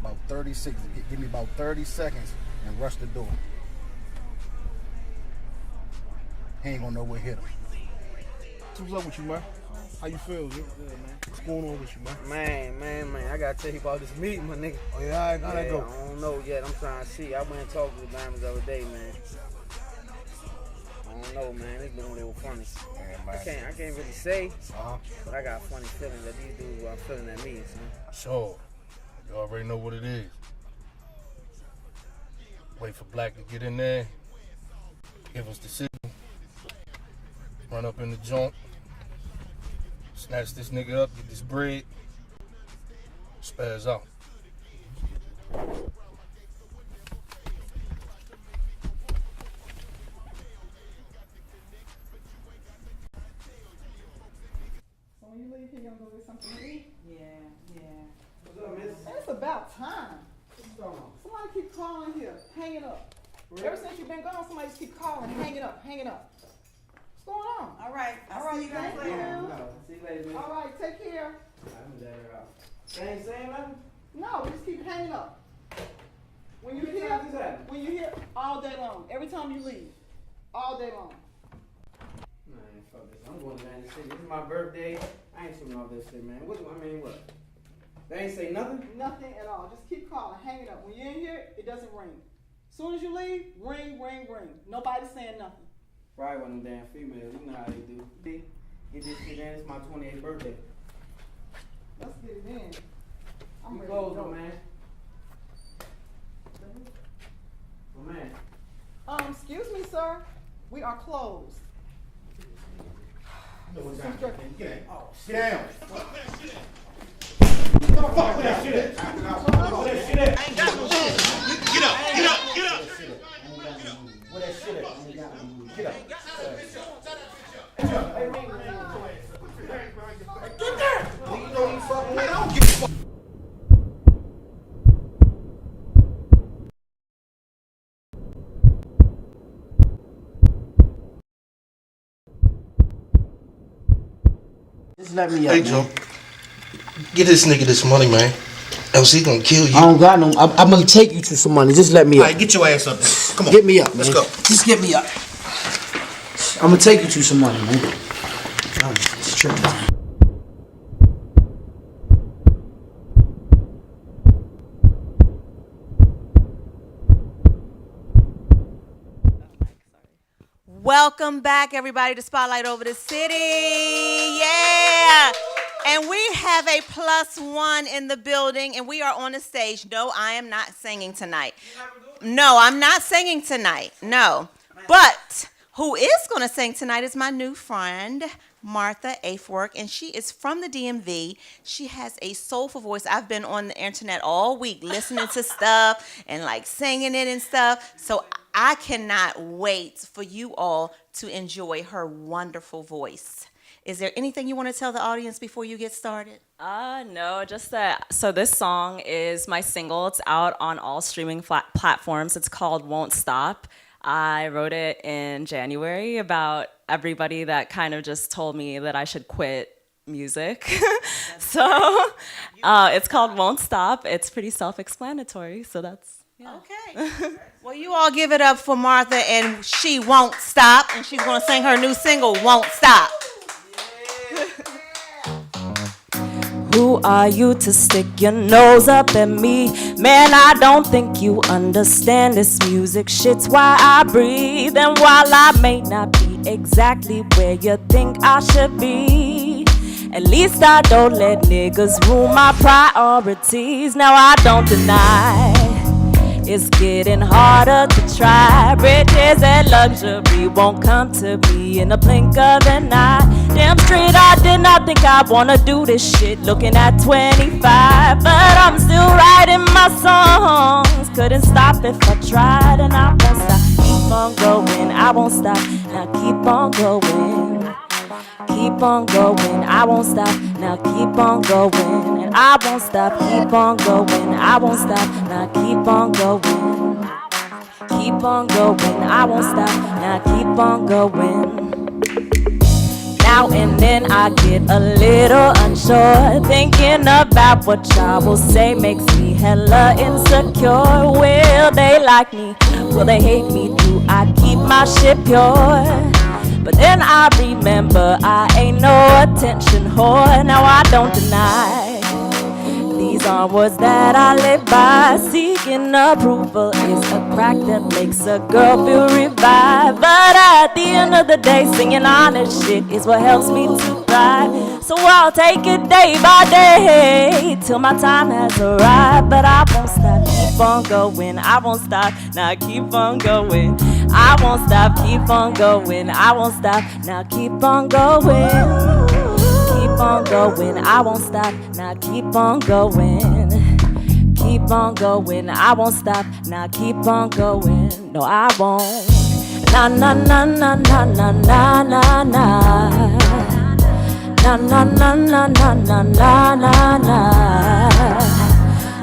About 36, give me about 30 seconds and rush the door. He ain't gonna know what hit him. What's up with you, man? How you feel, G? Good, man. What's going on with you, man? Man, I gotta tell you about this meeting, my nigga. Oh, yeah, all right, how'd that go? I don't know yet. I'm trying to see. I went and talked to the diamonds the other day, man. I don't know, man. This been a little funny. Yeah, man. I can't really say, Uh-huh. but I got a funny feeling that these dudes are feeling at me, son. Sure. You already know what it is. Wait for Black to get in there. Give us the signal. Run up in the joint. Snatch this nigga up, get this bread. Spaz out. When you leave here, you gonna go get something to eat? Yeah. What's up, miss? It's about time. Somebody keep calling here, hanging up. Ever since you've been gone, somebody just keep calling, hanging up. What's going on? All right. All right, thank you. See you later, miss. All right, take care. I'm let her out. They ain't saying nothing? No, just keep hanging up. When you How many hear, times is that? when you hear, all day long. Every time you leave, all day long. Man, fuck this. I'm going to Atlantic City. This is my birthday. I ain't doing all this shit, man. What? They ain't say nothing? Nothing at all. Just keep calling, hang it up. When you're in here, it doesn't ring. As soon as you leave, ring, ring, ring. Nobody's saying nothing. Probably one of them damn females. You know how they do. Get this shit in. It's my 28th birthday. Let's get it in. I'm You ready close, to go. man. Oh, man. Excuse me, sir. We are closed. Get down. Oh, Sit down. fuck with that shit. I ain't got no shit. Get up. Where that shit at? I ain't got no shit. Get up. Get there. You know you fucking with. I don't give a fuck. Just let me up, Hey, man. Joe. Get this nigga this money, man. Else he gonna kill you. I don't got no. I'm gonna take you to some money. Just let me up. Alright, get your ass up there. Come on. Get me up, man. Let's go. Just get me up. I'm gonna take you to some money, man. It's tripping. Welcome back, everybody, to Spotlight Over the City. Yeah. And we have a +1 in the building, and we are on the stage. No, I am not singing tonight. No, I'm not singing tonight. No. But who is going to sing tonight is my new friend, Martha Afork, and she is from the DMV. She has a soulful voice. I've been on the internet all week listening to stuff and like singing it and stuff. So I cannot wait for you all to enjoy her wonderful voice. Is there anything you want to tell the audience before you get started? No, just that. So this song is my single. It's out on all streaming platforms. It's called Won't Stop. I wrote it in January about everybody that kind of just told me that I should quit music. So it's called Won't Stop. It's pretty self-explanatory. So that's, yeah. Okay. Well, you all give it up for Martha, and she won't stop. And she's going to sing her new single, Won't Stop. Who are you to stick your nose up at me? Man, I don't think you understand this music shit's why I breathe. And while I may not be exactly where you think I should be, at least I don't let niggas rule my priorities. Now I don't deny it's getting harder to try. Riches and luxury won't come to me in a blink of an eye. Damn straight, I did not think I wanna do this shit looking at 25. But I'm still writing my songs. Couldn't stop if I tried, and I won't stop. Keep on going, I won't stop. Now keep on going. Keep on going, I won't stop. Now keep on going, and I won't stop. Keep on going, I won't stop. Now keep on going. Keep on going, I won't stop. Now keep on going. Now and then I get a little unsure, thinking about what y'all will say makes me hella insecure. Will they like me? Will they hate me? Do I keep my shit pure? But then I remember I ain't no attention whore. Now I don't deny these are words that I live by. Seeking approval is a crack that makes a girl feel revived. But at the end of the day, singing honest shit is what helps me to thrive. So I'll take it day by day till my time has arrived. But I won't stop, keep on going, I won't stop, now keep on going. I won't stop, keep on going, I won't stop, now keep on going. Keep on going, I won't stop, now keep on going. Keep on going, I won't stop, now keep on going. No, I won't. Na na na na na na na na na. Na na na na na na na na na.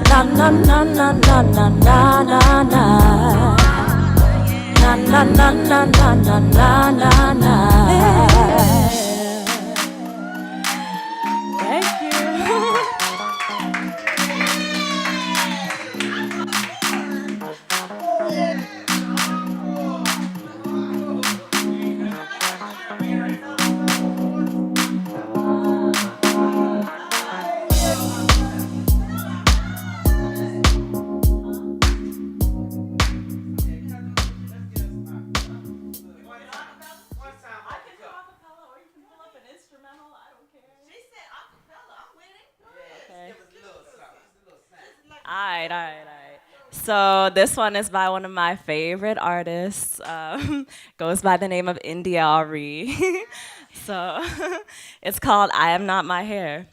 Na na na na na na na na na. Na na na na na na na na. Thank you. right. So this one is by one of my favorite artists. Goes by the name of India Ari. So it's called I Am Not My Hair.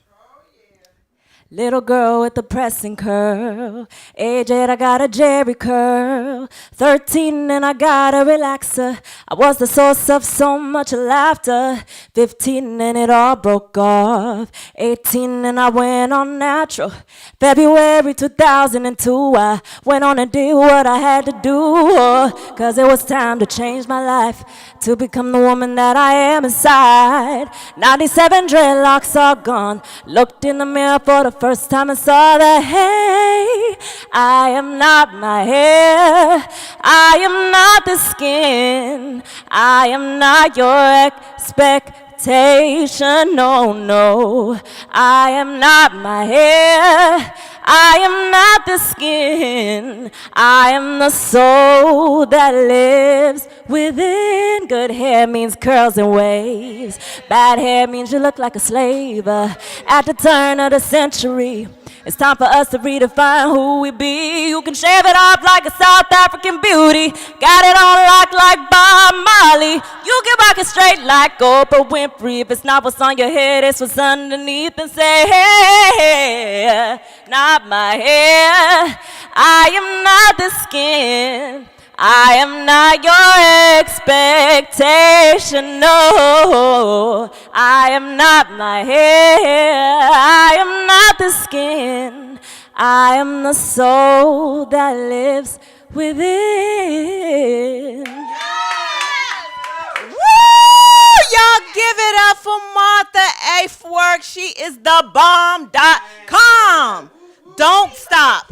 Little girl with the pressing curl. Age 8, I got a Jerry curl. 13 and I got a relaxer. I was the source of so much laughter. 15 and it all broke off. 18 and I went on natural. February 2002, I went on and did what I had to do. Cause it was time to change my life, to become the woman that I am inside. 97 dreadlocks are gone. Looked in the mirror for the first time and saw that, hey, I am not my hair. I am not the skin. I am not your expectation. No. I am not my hair. I am not the skin. I am the soul that lives within. Good hair means curls and waves. Bad hair means you look like a slave. At the turn of the century, it's time for us to redefine who we be. You can shave it off like a South African beauty. Got it on lock like Bob Marley. You can rock it straight like Oprah Winfrey. If it's not what's on your head, it's what's underneath. And say, hey, not my hair. I am not the skin. I am not your expectation. No, I am not my hair. I am not the skin. I am the soul that lives within. Woo! Y'all give it up for Martha A. Work. She is the bomb.com. Don't stop.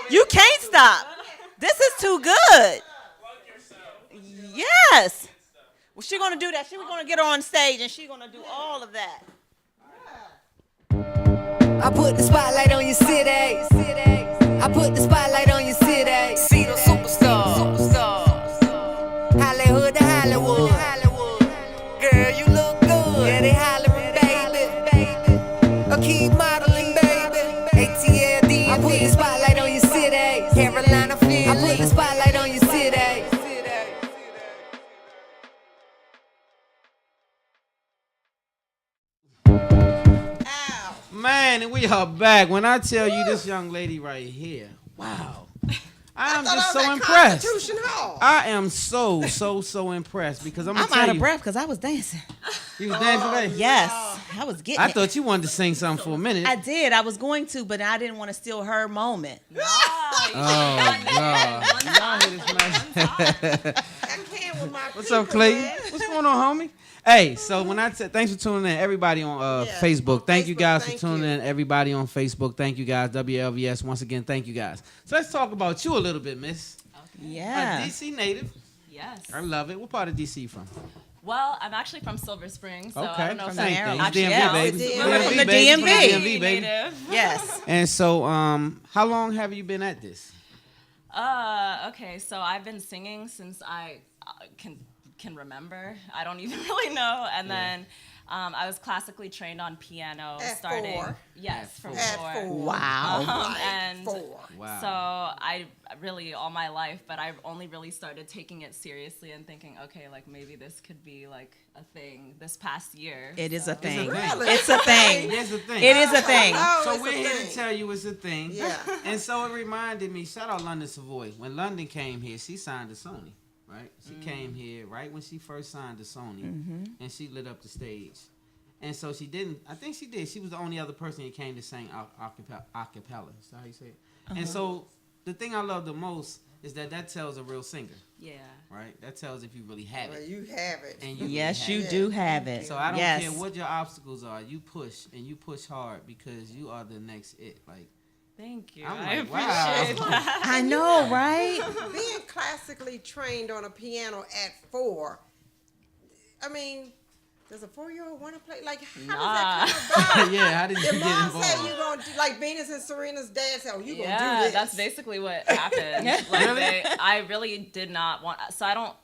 You can't stop. This is too good. Yes. Well, she's going to do that. She's going to get her on stage, and she's going to do all of that. I put the spotlight on your city. I put the spotlight on your city. See the superstars. Hollywood to Hollywood. Girl, you look good. Yeah, they hollering, baby. Keep modeling, baby. ATL, I put the spotlight on your city. Carolina, Philly. I put the spotlight on your city. Man, and we are back. When I tell you this young lady right here, wow. I am just so impressed. I am so impressed because I'm out of breath because I was dancing. You was dancing today? Yes, I was getting I thought you wanted to sing something for a minute. I did. I was going to, but I didn't want to steal her moment. Oh, God. Y'all hear this man? What's up, Clayton? What's going on, homie? Hey, so when I said thanks for tuning in, everybody on Facebook. Thank you guys for tuning in. Everybody on Facebook. Thank you guys. WLVS. Once again, thank you guys. So let's talk about you a little bit, Miss. Okay. Yeah. DC native. Yes. I love it. What part of DC you from? Well, I'm actually from Silver Spring, so I don't know if same thing. actually DMV, baby. From the DMV, baby. Yes. And so, how long have you been at this? Okay, so I've been singing since I can remember. I don't even really know. And then I was classically trained on piano starting. 4. Yes, from At 4. 4. Wow. And 4. so I really all my life, but I only really started taking it seriously and thinking, okay, like maybe this could be like a thing this past year. It is a thing. Really? It's a thing. It's a thing. It is a thing. So we're here to tell you it's a thing. Yeah. And so it reminded me, shout out London Savoy. When London came here, she signed to Sony, right? She came here right when she first signed to Sony, and she lit up the stage. And so she didn't, I think she did. She was the only other person that came to sing acapella. Is that how you say it? And so the thing I love the most is that tells a real singer. Yeah. Right? That tells if you really have it. Well, you have it. And you Yes, really you have do it. have it. So I don't yes. care what your obstacles are. You push, and you push hard because you are the next it. Like, Thank you. I'm I like, appreciate wow. that. I know, right? Being classically trained on a piano at 4, I mean, Does a 4-year-old want to play? Like, how Nah. does that come about? Yeah, how did you Your get mom involved? said you gonna do, like Venus and Serena's dad said, oh, you gonna do Yeah, this. that's basically what happened. Like I really did not want. So I don't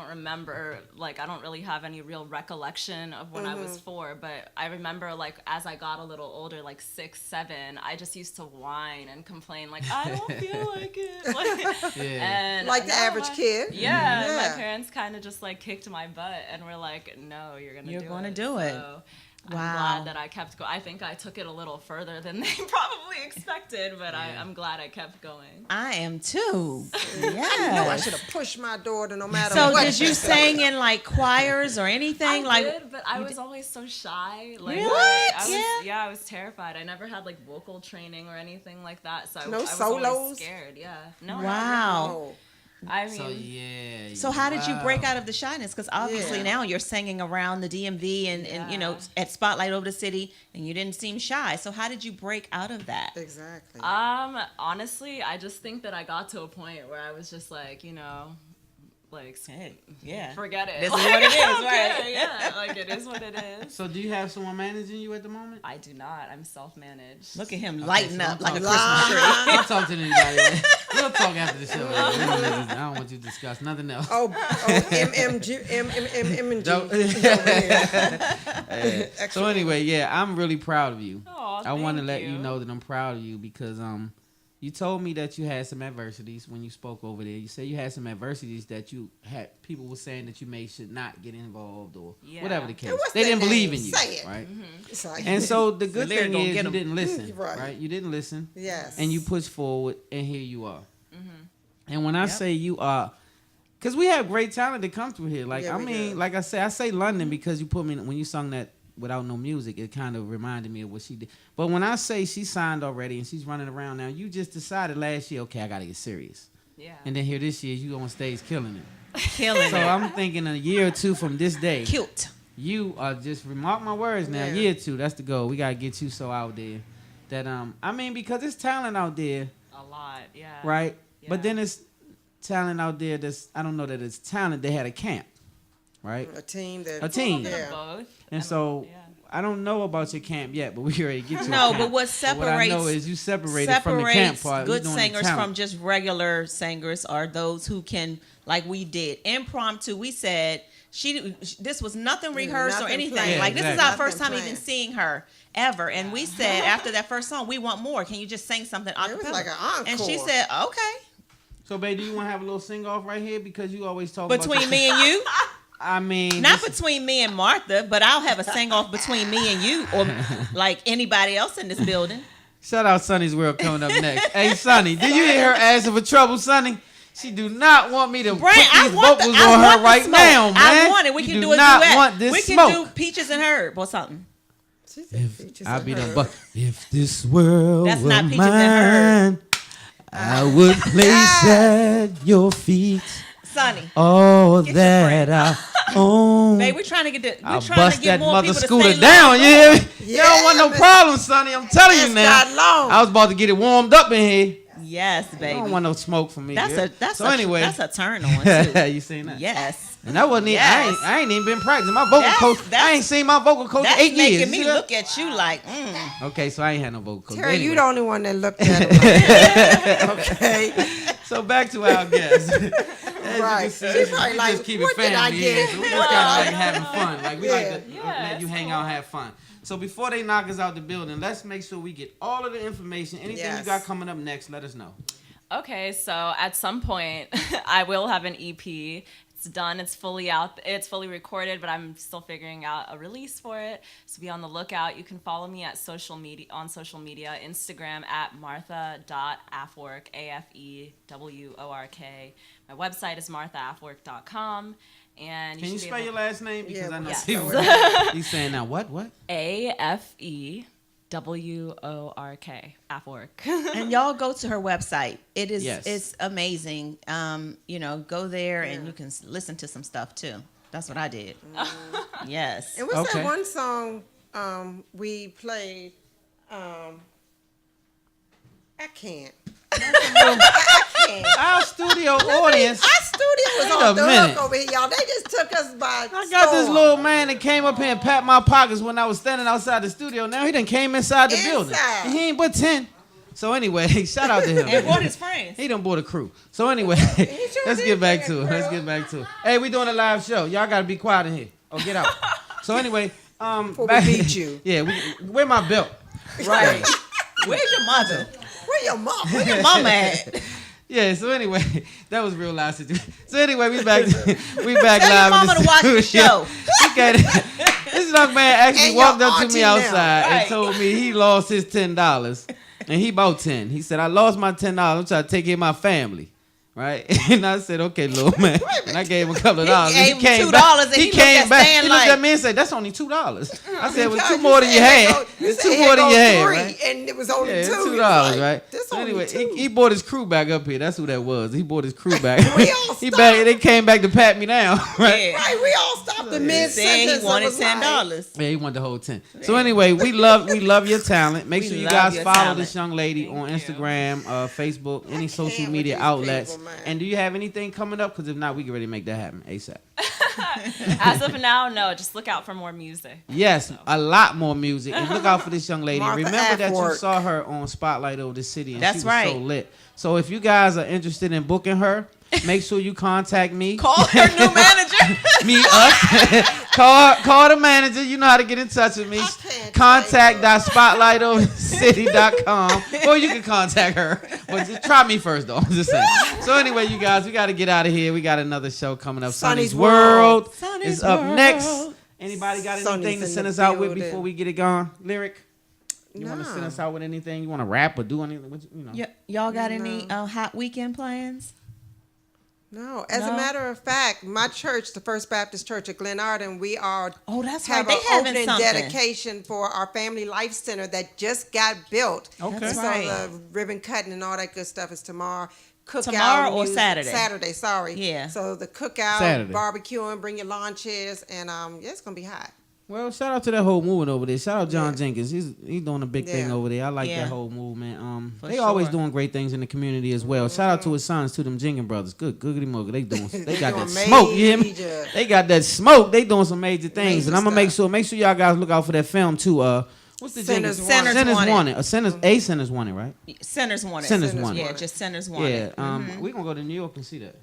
remember. Like I don't really have any real recollection of when I was 4. But I remember like as I got a little older, like 6, 7, I just used to whine and complain like I don't feel like it. Like, and like the average kid. Yeah, and my parents kind of just like kicked my butt and were like, no, you're gonna do it. So I'm glad that I kept going. I think I took it a little further than they probably expected, but I'm glad I kept going. I am too. I know I should have pushed my daughter no matter So what. did you sing in like choirs or anything? I did, but I was always so shy. Like, Really? I was terrified. I never had like vocal training or anything like that, so I was solos? always scared. Yeah. No. Wow. I mean, So how did you break out of the shyness? Because obviously now you're singing around the DMV and you know at Spotlight over the city, and you didn't seem shy. So how did you break out of that? Exactly. Honestly, I just think that I got to a point where I was just like, you know, like, forget it. This is like, what it is, I don't right? care. Yeah, like it is what it is. So do you have someone managing you at the moment? I do not. I'm self-managed. Look at him lighting up like a Christmas Christmas tree. Don't talk to anybody. We'll talk after the show. I don't want you to discuss nothing else. MMG. So anyway, yeah, I'm really proud of you. Oh, I want to thank let you you know that I'm proud of you because you told me that you had some adversities when you spoke over there. You said you had some adversities that you had. People were saying that you may should not get involved or whatever the case. They didn't believe in you, right? Mm-hmm. And so the good Lyric thing gonna is get you 'em. didn't listen, Right. right? You didn't listen. Yes. And you pushed forward, and here you are. And when I say you are, because we have great talent that come through here. Like, Yeah, I we mean, do. like I say London because you put me, when you sung that Without No Music, it kind of reminded me of what she did. But when I say she signed already and she's running around now, you just decided last year, okay, I got to get serious. Yeah. And then here this year, you on stage killing it. Killing So it. I'm thinking a year or two from this day, Cute. you are just, remark my words now, Yeah. year or two, that's the goal. We got to get you so out there that, I mean, because there's talent out there, A lot. Yeah. right? Yeah. But then it's talent out there that's, I don't know that it's talent. They had a camp, right? A team that. A team. Yeah. Both. And so I don't know about your camp yet, but we ready to get to No, a camp. but what What I know separates is you separated from the camp part. good You doing the singers talent. from just regular singers are those who can, like we did, impromptu. We said this was nothing rehearsed or nothing anything. planned. Like this is exactly. our first time Nothing even planned. seeing her ever, and we said after that first song, we want more. Can you just sing something a It was cappella? like an encore. And she said, okay. So, babe, do you want to have a little sing off right here because you always talk Between about me and you, I mean, not this- between me and Martha, but I'll have a sing off between me and you, or like anybody else in this building. Shout out Sonny's World coming up next. Hey, Sonny, did you hear her asking for trouble, Sonny? She do not want me to Brian, put I these want vocals I on want her the right smoke. now, man. I want it. We You can do do a not duet. want this we smoke. can do Peaches and Herb or something. I'll be the buck. If this world That's were not Peaches and mine, I would place at your feet Sonny, all Get your that I own. babe, we're trying to get I'll we're trying to bust get that more mother people to scooter stay down. long. You hear me? You Yeah, don't want no Miss- problem, Sonny. I'm telling you Miss now. God long. I was about to get it warmed up in here. Yes, I baby. don't want no smoke from me. That's girl. a that's so a anyway. that's a turn on too. You seen that? Yes. And that wasn't even. Yes. I ain't even been practicing my vocal That's- coach. that's- I ain't seen my vocal coach in That's 8 making years. me You see that? look at you like, Okay, so I ain't had no vocal coach. Terry, Anyway. you the only one that looked at him. Okay. So back to our guest. As you Right. can see, She's we probably just like, keep it what did I family get? here. So we just kind of like having fun. Like we like to Yeah, let you hang out and have fun. So before they knock us out the building, let's make sure we get all of the information. Anything you Yes. got coming up next, let us know. Okay, so at some point, I will have an EP. It's done. It's fully out. It's fully recorded, but I'm still figuring out a release for it. So be on the lookout. You can follow me at social media Instagram at martha.afwork, AFEWORK. My website is marthaafwork.com. And Can you should be spell able- your last name? Because Yeah, I know yes. people. He's saying now what? AFEWORK, Afwork. and y'all go to her website. It is Yes. it's amazing. You know, go there and you can listen to some stuff too. That's what I did. Yes. And what's Okay. that one song we played? I can't. I talking? Our studio audience. Our studio was Wait on a the minute. hook over here, y'all. They just took us by I got this storm. little man that came up here and pat my pockets when I was standing outside the studio. Now he done came inside the building. Inside. And he ain't but 10. So anyway, shout out to him. And brought his friends. He done bought a crew. So anyway, let's get back to it. Let's get back to it. Hey, we doing a live show. Y'all gotta be quiet in here. Oh, get out. So anyway, Before back, we beat you. Yeah, where my belt? Right. Where's your mother? Where your mom? Where your mama at? Yeah, so anyway, that was real live situation. So anyway, we back Tell live. your in mama to watch the show. Okay. This young man actually And walked your up to auntie me now. outside and Right. told me he lost his $10. And he bought 10. He said, I lost my $10. I'm trying to take care of my family. Right? And I said, okay, little man. And I gave him a couple of dollars. gave him came $2 back. and he looked came at back. Stan He looked like- at me and said, that's only $2. I said, it was Because two more than you had. You It's said two here more than go you had, three, right? and it was only Yeah, two. $2, He was like, right? This So only anyway, two. he brought his crew back up here. That's who that was. He brought his crew back. We all He stopped. back. They came back to pat me down, right? Yeah. Right, we all stopped the mid Said sentence. he wanted $10. Yeah, he wanted the whole 10. So anyway, we love your talent. Make We sure you love guys your follow talent. this young lady on Instagram, Facebook, any social can't media with these outlets. people, man. And do you have anything coming up? Because if not, we can ready to make that happen ASAP. As of now, no. Just look out for more music. Yes, a lot more music. And look out for this young lady. Martha Remember that you Affleck. saw her on Spotlight over the city, and That's she was so right. lit. So if you guys are interested in booking her, make sure you contact me. Call her new manager. Me, us. call the manager. You know how to get in touch with me. Contact.spotlightovercity.com. Or you can contact her. But just try me first, though. I'm just saying. So anyway, you guys, we got to get out of here. We got another show coming up. Sonny's World is up next. Anybody got anything Sonny's to in send the us out with building. before we get it going? Lyric? You want to No. send us out with anything? You want to rap or do anything? You know. Y'all got any hot weekend plans? No, as No? a matter of fact, my church, the First Baptist Church of Glen Arden, we are That's have right. an They having opening something. dedication for our Family Life Center that just got built. Okay. That's So right. the ribbon cutting and all that good stuff is tomorrow. Cookout Tomorrow or music- Saturday? Saturday, sorry. Yeah. So the cookout, Saturday. barbecuing, bring your lawn chairs, and yeah, it's gonna be hot. Well, shout out to that whole movement over there. Shout out John Jenkins. He's doing a big thing Yeah. over there. I like Yeah. that whole movement. For They always sure. doing great things in the community as well. Shout out to his sons, to them Jenkins brothers. Googity mugger. They got doing that smoke. You hear me? major- They got that smoke. They doing some major things, Major and I'm gonna stuff. make sure y'all guys look out for that film too. What's the Sinners Jenkins? Wanted. Sinners Wanted. Sinners wanted, right? Centers wanted. Sinners Wanted. Yeah, just Centers wanted. Yeah. We're gonna go to New York and see that.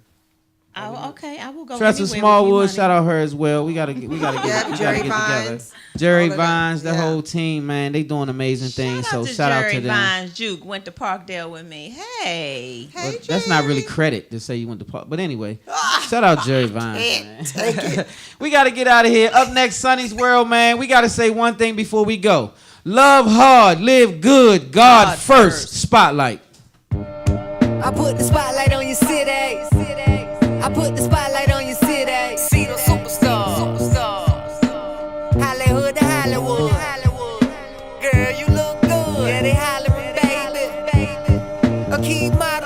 Okay, I will go. Tressa anywhere with Smallwood, you, shout honey. out her as well. We gotta get Yeah, we gotta Jerry get together. Vines, Jerry all of them, Vines, the yeah. whole team, man, they doing amazing things. Shout out So to shout out Jerry to them. Vines. Juke went to Parkdale with me. Hey. Hey, But that's not really Jerry. credit to say you went to park. But anyway, shout out Jerry Vines, Can't man. take it. We got to get out of here. Up next, Sonny's World, man. We got to say one thing before we go. Love hard, live good, God first. Spotlight. I put the spotlight on your city. I put the spotlight on your city. See the superstars. Hollywood to Hollywood. Girl, you look good. Yeah, they hollering, baby. Keep my